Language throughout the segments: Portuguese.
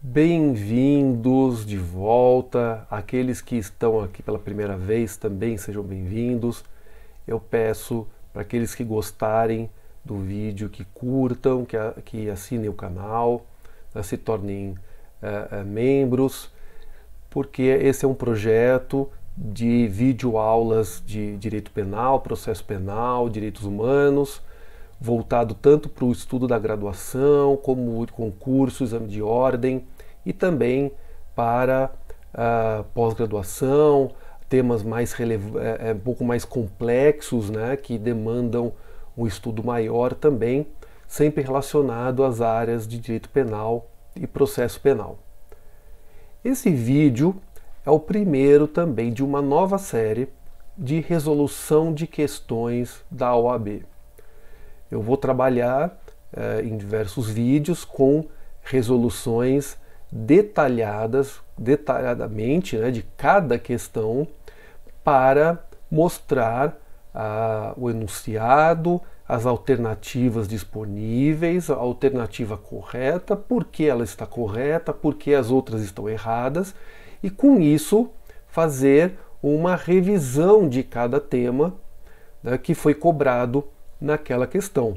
Bem-vindos de volta. Aqueles que estão aqui pela primeira vez também sejam bem-vindos. Eu peço para aqueles que gostarem do vídeo, que curtam, que assinem o canal, se tornem membros, porque esse é um projeto de videoaulas de direito penal, processo penal, direitos humanos, voltado tanto para o estudo da graduação, como concurso, exame de ordem, e também para pós-graduação, temas mais um pouco mais complexos, né, que demandam um estudo maior também, sempre relacionado às áreas de direito penal e processo penal. Esse vídeo é o primeiro também de uma nova série de resolução de questões da OAB. Eu vou trabalhar em diversos vídeos com resoluções detalhadamente, né, de cada questão, para mostrar o enunciado, as alternativas disponíveis, a alternativa correta, por que ela está correta, por que as outras estão erradas, e com isso fazer uma revisão de cada tema, né, que foi cobrado naquela questão.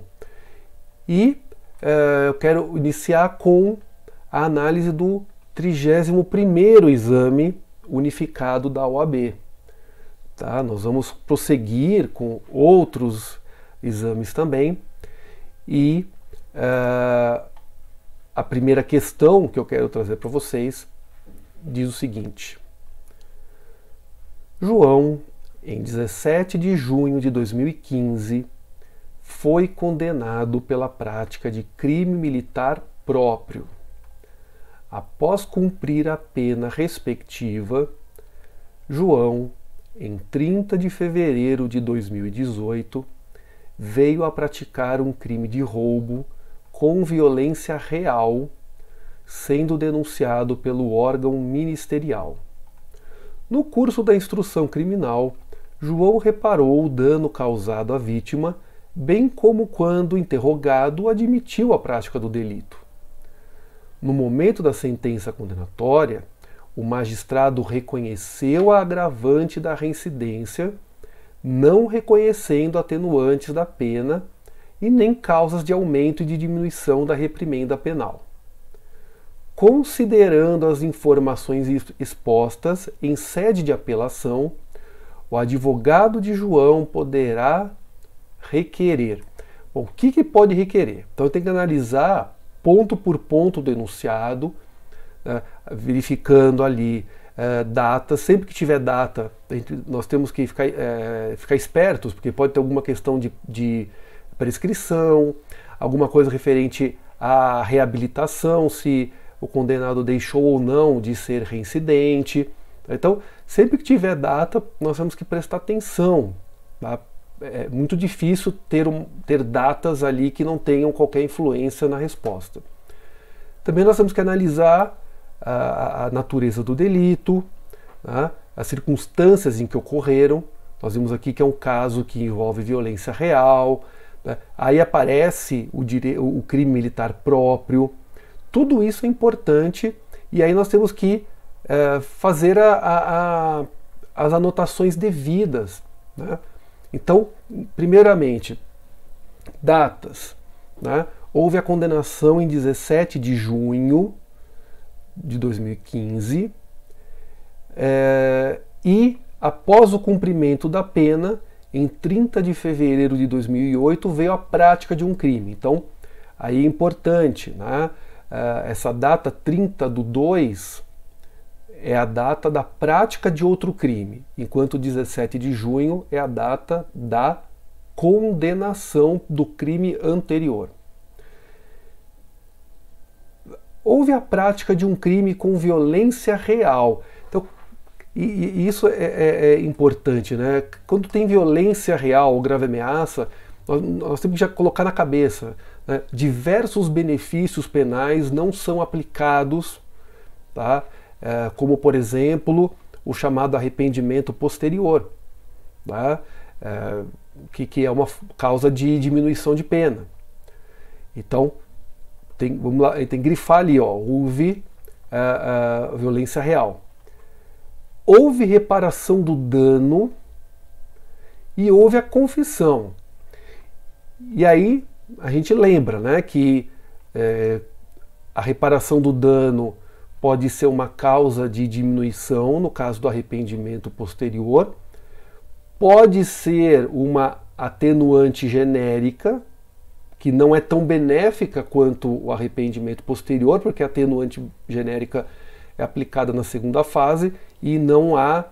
E eu quero iniciar com a análise do 31º exame unificado da OAB. Tá? Nós vamos prosseguir com outros exames também. E a primeira questão que eu quero trazer para vocês diz o seguinte: João, em 17 de junho de 2015, foi condenado pela prática de crime militar próprio. Após cumprir a pena respectiva, João, em 30 de fevereiro de 2018, veio a praticar um crime de roubo com violência real, sendo denunciado pelo órgão ministerial. No curso da instrução criminal, João reparou o dano causado à vítima, bem como quando interrogado admitiu a prática do delito. No momento da sentença condenatória, o magistrado reconheceu a agravante da reincidência, não reconhecendo atenuantes da pena e nem causas de aumento e de diminuição da reprimenda penal. Considerando as informações expostas em sede de apelação, o advogado de João poderá requerer. Bom, o que pode requerer? Então tem que analisar ponto por ponto do enunciado, verificando ali datas. Sempre que tiver data, nós temos que ficar espertos, porque pode ter alguma questão de prescrição, alguma coisa referente à reabilitação, se o condenado deixou ou não de ser reincidente. Então, sempre que tiver data, nós temos que prestar atenção. Tá? É muito difícil ter datas ali que não tenham qualquer influência na resposta. Também nós temos que analisar a natureza do delito, tá? As circunstâncias em que ocorreram. Nós vimos aqui que é um caso que envolve violência real, né? Aí aparece o crime militar próprio. Tudo isso é importante, e aí nós temos que fazer as anotações devidas, né? Então, primeiramente, datas, né? Houve a condenação em 17 de junho de 2015 e após o cumprimento da pena, em 30 de fevereiro de 2008, veio a prática de um crime. Então, aí é importante, né? Essa data 30/2 é a data da prática de outro crime, enquanto 17 de junho é a data da condenação do crime anterior. Houve a prática de um crime com violência real. Então, e isso é importante, né? Quando tem violência real ou grave ameaça, nós temos que já colocar na cabeça, né? Diversos benefícios penais não são aplicados, tá? Como, por exemplo, o chamado arrependimento posterior, tá? Que é uma causa de diminuição de pena. Então, vamos lá, tem que grifar ali, ó, houve a violência real. Houve reparação do dano e houve a confissão. E aí a gente lembra, né, que a reparação do dano pode ser uma causa de diminuição, no caso do arrependimento posterior, pode ser uma atenuante genérica, que não é tão benéfica quanto o arrependimento posterior, porque a atenuante genérica é aplicada na segunda fase e não há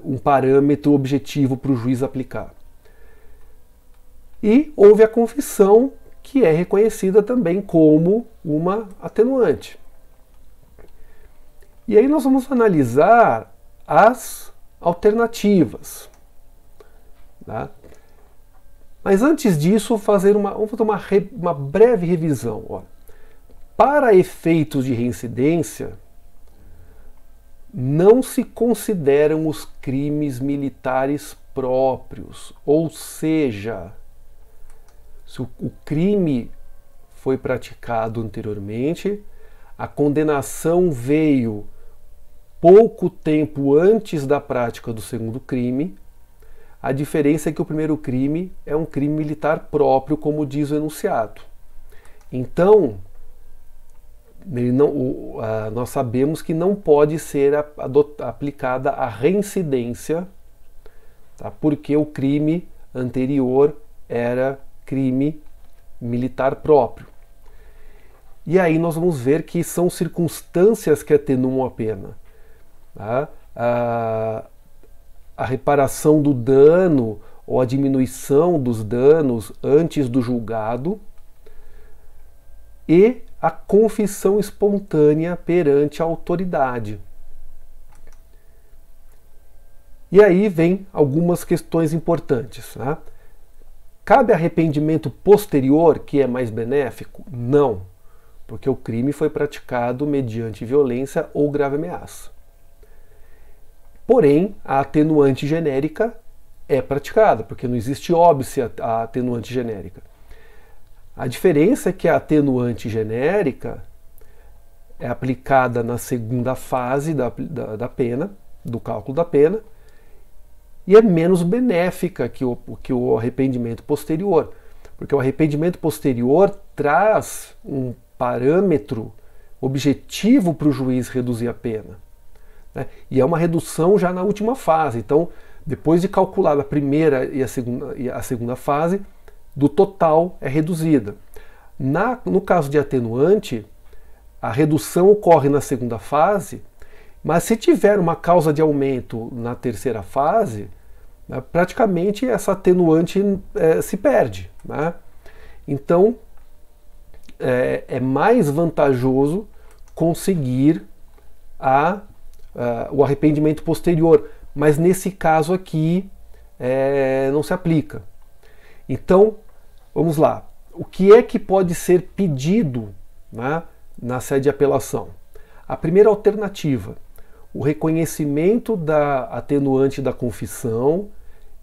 um parâmetro objetivo para o juiz aplicar. E houve a confissão, que é reconhecida também como uma atenuante. E aí nós vamos analisar as alternativas. Tá? Mas antes disso, vamos fazer uma breve revisão. Olha, para efeitos de reincidência, não se consideram os crimes militares próprios, ou seja, se o crime foi praticado anteriormente, a condenação veio pouco tempo antes da prática do segundo crime. A diferença é que o primeiro crime é um crime militar próprio, como diz o enunciado. Então, nós sabemos que não pode ser aplicada a reincidência, tá? Porque o crime anterior era crime militar próprio. E aí nós vamos ver que são circunstâncias que atenuam a pena. Tá? A reparação do dano ou a diminuição dos danos antes do julgado e a confissão espontânea perante a autoridade. E aí vem algumas questões importantes. Né? Cabe arrependimento posterior que é mais benéfico? Não, porque o crime foi praticado mediante violência ou grave ameaça. Porém, a atenuante genérica é praticada, porque não existe óbice a atenuante genérica. A diferença é que a atenuante genérica é aplicada na segunda fase da pena, do cálculo da pena, e é menos benéfica que o arrependimento posterior, porque o arrependimento posterior traz um parâmetro objetivo para o juiz reduzir a pena. Né? E é uma redução já na última fase. Então, depois de calcular a primeira e a segunda fase, do total é reduzida. No caso de atenuante, a redução ocorre na segunda fase, mas se tiver uma causa de aumento na terceira fase, né, praticamente essa atenuante se perde. Né? Então, é mais vantajoso conseguir o arrependimento posterior, mas nesse caso aqui não se aplica. Então, vamos lá. O que é que pode ser pedido, né, na sede de apelação? A primeira alternativa, o reconhecimento da atenuante da confissão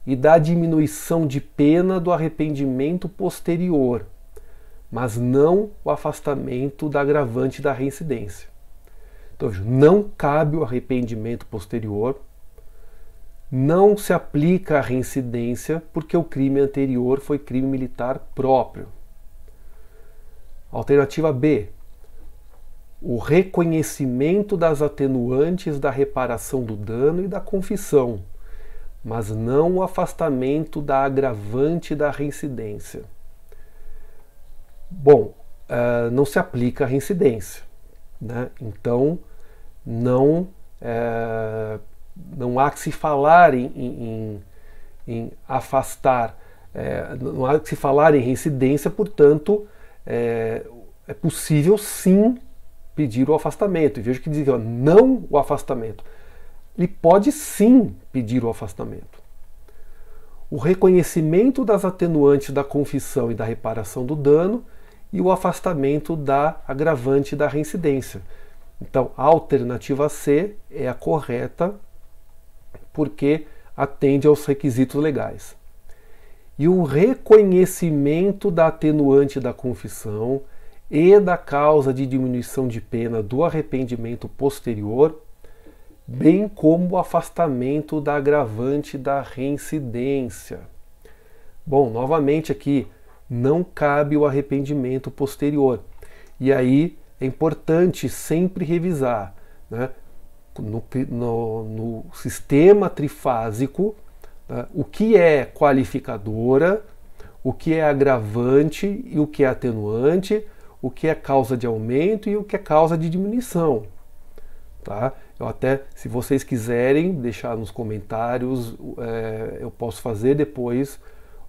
e da diminuição de pena do arrependimento posterior, mas não o afastamento da agravante da reincidência. Então, não cabe o arrependimento posterior, não se aplica a reincidência porque o crime anterior foi crime militar próprio. Alternativa B, o reconhecimento das atenuantes da reparação do dano e da confissão, mas não o afastamento da agravante da reincidência. Bom, não se aplica a reincidência, né? Então não há que se falar em afastar, não há que se falar em reincidência, portanto, é possível sim pedir o afastamento. E veja que diz, não o afastamento. Ele pode sim pedir o afastamento. O reconhecimento das atenuantes da confissão e da reparação do dano e o afastamento da agravante da reincidência. Então, a alternativa C é a correta porque atende aos requisitos legais. E o reconhecimento da atenuante da confissão e da causa de diminuição de pena do arrependimento posterior, bem como o afastamento da agravante da reincidência. Bom, novamente aqui, não cabe o arrependimento posterior. E aí é importante sempre revisar, né? No sistema trifásico, né? O que é qualificadora, o que é agravante e o que é atenuante, o que é causa de aumento e o que é causa de diminuição. Tá? Eu até, se vocês quiserem deixar nos comentários, eu posso fazer depois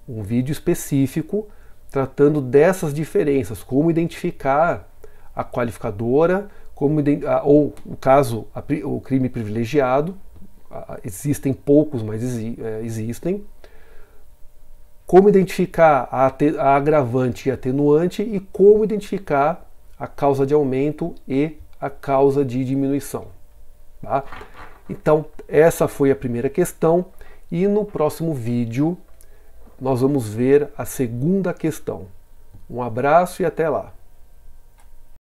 um vídeo específico tratando dessas diferenças, como identificar a qualificadora, ou o caso, o crime privilegiado, existem poucos, mas existem, como identificar a agravante e atenuante e como identificar a causa de aumento e a causa de diminuição. Tá? Então, essa foi a primeira questão e no próximo vídeo nós vamos ver a segunda questão. Um abraço e até lá!